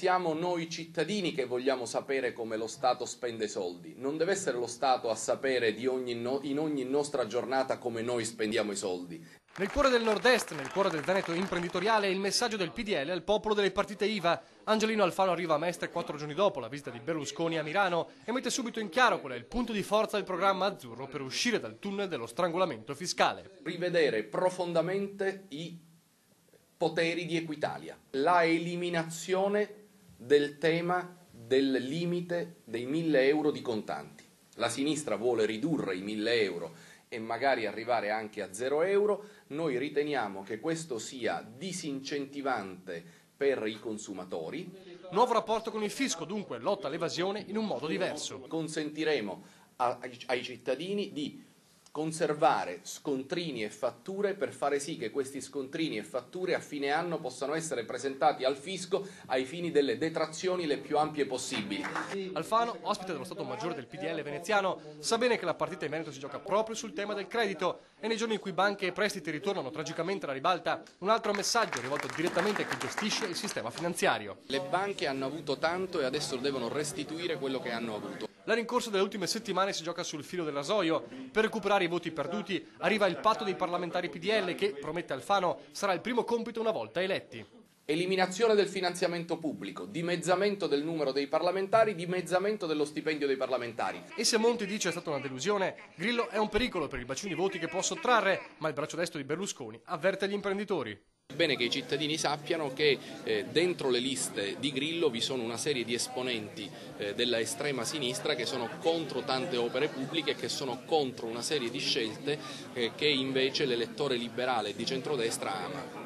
siamo noi cittadini che vogliamo sapere come lo Stato spende i soldi. Non deve essere lo Stato a sapere in ogni nostra giornata come noi spendiamo i soldi. Nel cuore del nord-est, nel cuore del Veneto imprenditoriale, il messaggio del PDL al popolo delle partite IVA. Angelino Alfano arriva a Mestre 4 giorni dopo la visita di Berlusconi a Milano e mette subito in chiaro qual è il punto di forza del programma azzurro per uscire dal tunnel dello strangolamento fiscale. Rivedere profondamente i poteri di Equitalia, la eliminazione del tema del limite dei 1.000 euro di contanti. La sinistra vuole ridurre i 1.000 euro e magari arrivare anche a 0 euro, noi riteniamo che questo sia disincentivante per i consumatori. Nuovo rapporto con il fisco, dunque lotta all'evasione in un modo diverso. Consentiremo ai cittadini di conservare scontrini e fatture per fare sì che questi scontrini e fatture a fine anno possano essere presentati al fisco ai fini delle detrazioni le più ampie possibili. Alfano, ospite dello Stato Maggiore del PDL veneziano, sa bene che la partita in Veneto si gioca proprio sul tema del credito e nei giorni in cui banche e prestiti ritornano tragicamente alla ribalta, un altro messaggio rivolto direttamente a chi gestisce il sistema finanziario. Le banche hanno avuto tanto e adesso devono restituire quello che hanno avuto. La rincorsa delle ultime settimane si gioca sul filo del rasoio. Per recuperare i voti perduti arriva il patto dei parlamentari PDL che, promette Alfano, sarà il primo compito una volta eletti. Eliminazione del finanziamento pubblico, dimezzamento del numero dei parlamentari, dimezzamento dello stipendio dei parlamentari. E se Monti dice è stata una delusione, Grillo è un pericolo per il bacino di voti che può sottrarre, ma il braccio destro di Berlusconi avverte gli imprenditori. È bene che i cittadini sappiano che dentro le liste di Grillo vi sono una serie di esponenti della estrema sinistra che sono contro tante opere pubbliche e che sono contro una serie di scelte che invece l'elettore liberale di centrodestra ama.